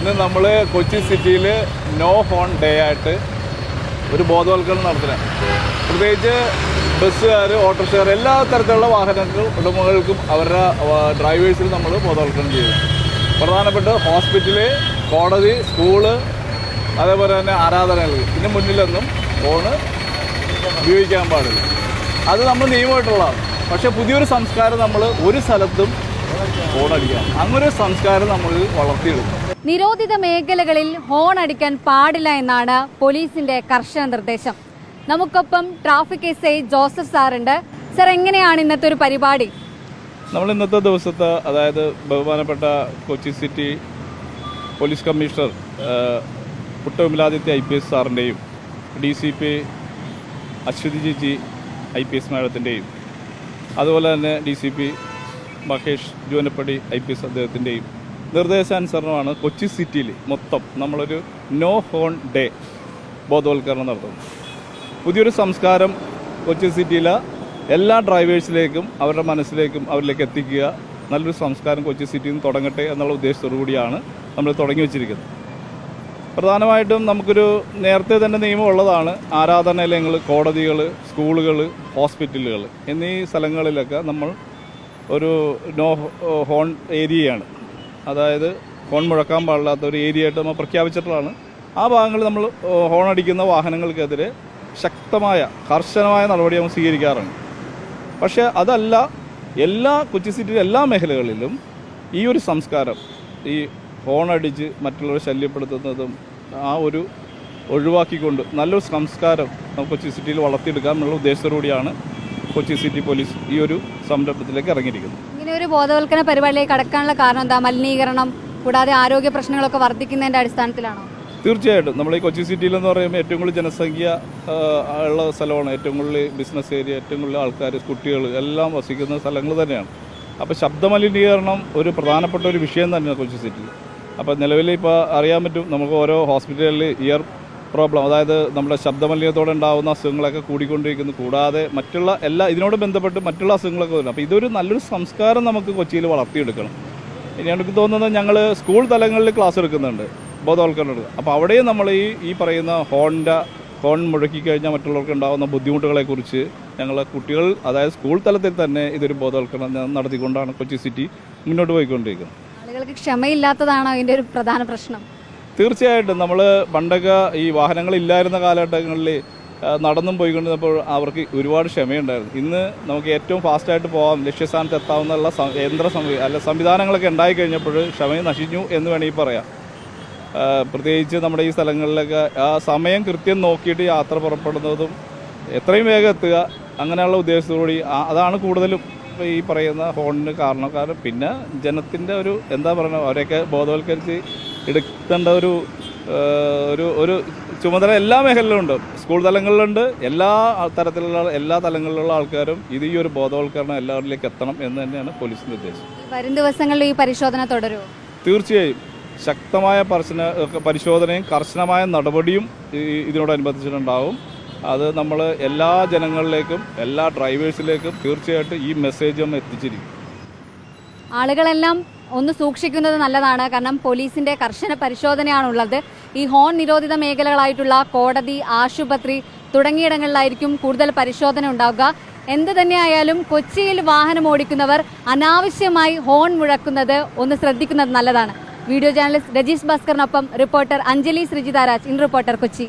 ഇന്ന് നമ്മൾ കൊച്ചി സിറ്റിയിൽ നോ ഹോൺ ഡേ ആയിട്ട് ഒരു ബോധവൽക്കരണം നടത്തുന്നത്. പ്രത്യേകിച്ച് ബസ്സുകാർ, ഓട്ടോറിക്ഷക്കാർ, എല്ലാ തരത്തിലുള്ള വാഹനങ്ങൾ ഉടമകൾക്കും അവരുടെ ഡ്രൈവേഴ്സിനും നമ്മൾ ബോധവൽക്കരണം ചെയ്തു. പ്രധാനപ്പെട്ട ഹോസ്പിറ്റല്, കോടതി, സ്കൂള്, അതേപോലെ തന്നെ ആരാധനകൾ, ഇതിന് മുന്നിലൊന്നും ഫോണ് ഉപയോഗിക്കാൻ പാടില്ല. അത് നമ്മൾ നിയമമായിട്ടുള്ളതാണ്. പക്ഷേ പുതിയൊരു സംസ്കാരം നമ്മൾ ഒരു സ്ഥലത്തും ഹോൺ അടിക്കാം. അങ്ങനൊരു സംസ്കാരം നമ്മൾ വളർത്തിയെടുക്കും. നിരോധിത മേഖലകളിൽ ഹോൺ അടിക്കാൻ പാടില്ല എന്നാണ് പോലീസിന്റെ കർശന നിർദ്ദേശം. നമുക്കൊപ്പം ട്രാഫിക് SI ജോസഫ് സാറുണ്ട്. സാർ, എങ്ങനെയാണ് ഇന്നത്തെ ഒരു പരിപാടി? നമ്മൾ ഇന്നത്തെ ദിവസത്തെ, അതായത് ബഹുമാനപ്പെട്ട Kochi city police commissioner Puttavimaladitya IPS സാറിൻ്റെയും DCP അശ്വതി ജിജി IPS മാഡത്തിൻ്റെയും അതുപോലെ തന്നെ DCP മഹേഷ് ജോനപ്പടി IPS അദ്ദേഹത്തിൻ്റെയും നിർദ്ദേശാനുസരണമാണ് കൊച്ചി സിറ്റിയിൽ മൊത്തം നമ്മളൊരു നോ ഹോൺ ഡേ ബോധവൽക്കരണം നടത്തുന്നത്. പുതിയൊരു സംസ്കാരം കൊച്ചി സിറ്റിയിലെ എല്ലാ ഡ്രൈവേഴ്സിലേക്കും അവരുടെ മനസ്സിലേക്കും അവരിലേക്ക് എത്തിക്കുക. നല്ലൊരു സംസ്കാരം കൊച്ചി സിറ്റിയിൽ നിന്ന് തുടങ്ങട്ടെ എന്നുള്ള ഉദ്ദേശത്തോടു കൂടിയാണ് നമ്മൾ തുടങ്ങി വച്ചിരിക്കുന്നത്. പ്രധാനമായിട്ടും നമുക്കൊരു നേരത്തെ തന്നെ നിയമം ഉള്ളതാണ്. ആരാധനാലയങ്ങൾ, കോടതികൾ, സ്കൂളുകൾ, ഹോസ്പിറ്റലുകൾ എന്നീ സ്ഥലങ്ങളിലൊക്കെ നമ്മൾ ഒരു നോ ഹോൺ ഏരിയയാണ്, അതായത് ഹോൺ മുഴക്കാൻ പാടില്ലാത്ത ഒരു ഏരിയ ആയിട്ട് നമ്മൾ പ്രഖ്യാപിച്ചിട്ടുള്ളതാണ്. ആ ഭാഗങ്ങളിൽ നമ്മൾ ഹോൺ അടിക്കുന്ന വാഹനങ്ങൾക്കെതിരെ ശക്തമായ കർശനമായ നടപടി നമ്മൾ സ്വീകരിക്കാറുണ്ട്. പക്ഷേ അതല്ല, എല്ലാ കൊച്ചി സിറ്റിയിലെ എല്ലാ മേഖലകളിലും ഈ ഒരു സംസ്കാരം, ഈ ഹോൺ അടിച്ച് മറ്റുള്ളവരെ ശല്യപ്പെടുത്തുന്നതും ആ ഒരു ഒഴിവാക്കിക്കൊണ്ട് നല്ലൊരു സംസ്കാരം നമുക്ക് കൊച്ചി സിറ്റിയിൽ വളർത്തിയെടുക്കാം എന്നുള്ള ഉദ്ദേശത്തോടുകൂടിയാണ് കൊച്ചി സിറ്റി പോലീസ് ഈ ഒരു സംരംഭത്തിലേക്ക് ഇറങ്ങിയിരിക്കുന്നത്. ഇങ്ങനെ ഒരു ബോധവൽക്കരണ പരിപാടിയിലേക്ക് കടക്കാനുള്ള കാരണം എന്താ? മലിനീകരണം കൂടാതെ ആരോഗ്യ പ്രശ്നങ്ങളൊക്കെ വർദ്ധിക്കുന്നതിൻ്റെ അടിസ്ഥാനത്തിലാണോ? തീർച്ചയായിട്ടും. നമ്മൾ ഈ കൊച്ചി സിറ്റിയിലെന്ന് പറയുമ്പോൾ ഏറ്റവും കൂടുതൽ ജനസംഖ്യ ഉള്ള സ്ഥലമാണ്, ഏറ്റവും കൂടുതൽ ബിസിനസ് ഏരിയ, ഏറ്റവും കൂടുതൽ ആൾക്കാർ, കുട്ടികൾ എല്ലാം വസിക്കുന്ന സ്ഥലങ്ങൾ തന്നെയാണ്. അപ്പോൾ ശബ്ദമലിനീകരണം ഒരു പ്രധാനപ്പെട്ട ഒരു വിഷയം തന്നെയാണ് കൊച്ചി സിറ്റിയിൽ. അപ്പോൾ നിലവിൽ ഇപ്പോൾ അറിയാൻ പറ്റും, നമുക്ക് ഓരോ ഹോസ്പിറ്റലുകളിൽ ഇയർ പ്രോബ്ലം, അതായത് നമ്മുടെ ശബ്ദമലിനത്തോടെ ഉണ്ടാകുന്ന അസുഖങ്ങളൊക്കെ കൂടിക്കൊണ്ടിരിക്കുന്നു. കൂടാതെ മറ്റുള്ള എല്ലാ ഇതിനോട് ബന്ധപ്പെട്ട് മറ്റുള്ള അസുഖങ്ങളൊക്കെ വരും. അപ്പോൾ ഇതൊരു നല്ലൊരു സംസ്കാരം നമുക്ക് കൊച്ചിയിൽ വളർത്തിയെടുക്കണം. ഇനി എനിക്ക് തോന്നുന്നത്, ഞങ്ങൾ സ്കൂൾ തലങ്ങളിൽ ക്ലാസ് എടുക്കുന്നുണ്ട്, ബോധവൽക്കരണം. അപ്പോൾ അവിടെയും നമ്മൾ ഈ പറയുന്ന ഹോൺ മുഴക്കിക്കഴിഞ്ഞാൽ മറ്റുള്ളവർക്ക് ഉണ്ടാകുന്ന ബുദ്ധിമുട്ടുകളെക്കുറിച്ച് ഞങ്ങൾ കുട്ടികൾ, അതായത് സ്കൂൾ തലത്തിൽ തന്നെ ഇതൊരു ബോധവൽക്കരണം നടത്തിക്കൊണ്ടാണ് കൊച്ചി സിറ്റി മുന്നോട്ട് പോയിക്കൊണ്ടിരിക്കുന്നത്. ആളുകൾക്ക് ക്ഷമയില്ലാത്തതാണോ ഇതിൻ്റെ ഒരു പ്രധാന പ്രശ്നം? തീർച്ചയായിട്ടും. നമ്മൾ പണ്ടൊക്കെ ഈ വാഹനങ്ങളില്ലായിരുന്ന കാലഘട്ടങ്ങളിൽ നടന്നും പോയിക്കൊണ്ടിരുന്നപ്പോൾ അവർക്ക് ഒരുപാട് ക്ഷമയുണ്ടായിരുന്നു. ഇന്ന് നമുക്ക് ഏറ്റവും ഫാസ്റ്റായിട്ട് പോകാം, ലക്ഷ്യസ്ഥാനത്ത് എത്താവുന്ന സംവിധാനങ്ങളൊക്കെ ഉണ്ടായിക്കഴിഞ്ഞപ്പോൾ ക്ഷമ നശിച്ചു എന്ന് വേണമെങ്കിൽ പറയാം. പ്രത്യേകിച്ച് നമ്മുടെ ഈ സ്ഥലങ്ങളിലൊക്കെ ആ സമയം കൃത്യം നോക്കിയിട്ട് യാത്ര പുറപ്പെടുന്നതും എത്രയും വേഗം എത്തുക, അങ്ങനെയുള്ള ഉദ്ദേശത്തോടുകൂടി അതാണ് കൂടുതലും ഈ പറയുന്ന ഹോണിന് കാരണം. പിന്നെ ജനത്തിൻ്റെ ഒരു എന്താ പറയുക, അവരെയൊക്കെ ബോധവൽക്കരിച്ച് എടുക്കേണ്ട ഒരു ചുമതല എല്ലാ മേഖലയിലുണ്ട്. സ്കൂൾ തലങ്ങളിലുണ്ട്, എല്ലാ തലങ്ങളിലുള്ള ആൾക്കാരും ഈ ഒരു ബോധവൽക്കരണം എല്ലാവരിലേക്ക് എത്തണം എന്ന് തന്നെയാണ് പോലീസിൻ്റെ ഉദ്ദേശം. വരും ദിവസങ്ങളിൽ ഈ പരിശോധന തുടരുമോ? തീർച്ചയായും. ശക്തമായ പരിശോധനയും കർശനമായ നടപടിയും ഇതിനോടനുബന്ധിച്ചിട്ടുണ്ടാവും. അത് നമ്മൾ എല്ലാ ജനങ്ങളിലേക്കും എല്ലാ ഡ്രൈവേഴ്സിലേക്കും തീർച്ചയായിട്ടും ഈ മെസ്സേജ് നമ്മൾ എത്തിച്ചിരിക്കും. ആളുകളെല്ലാം ഒന്ന് സൂക്ഷിക്കുന്നത് നല്ലതാണ്. കാരണം പോലീസിന്റെ കർശന പരിശോധനയാണുള്ളത്. ഈ ഹോൺ നിരോധിത മേഖലകളായിട്ടുള്ള കോടതി, ആശുപത്രി തുടങ്ങിയിടങ്ങളിലായിരിക്കും കൂടുതൽ പരിശോധന ഉണ്ടാവുക. എന്ത് തന്നെയായാലും കൊച്ചിയിൽ വാഹനം ഓടിക്കുന്നവർ അനാവശ്യമായി ഹോൺ മുഴക്കുന്നത് ഒന്ന് ശ്രദ്ധിക്കുന്നത് നല്ലതാണ്. വീഡിയോ ജേർണലിസ്റ്റ് രജീഷ് ഭാസ്കറിനൊപ്പം reporter Anjali Sreejitharaj, in reporter, Kochi.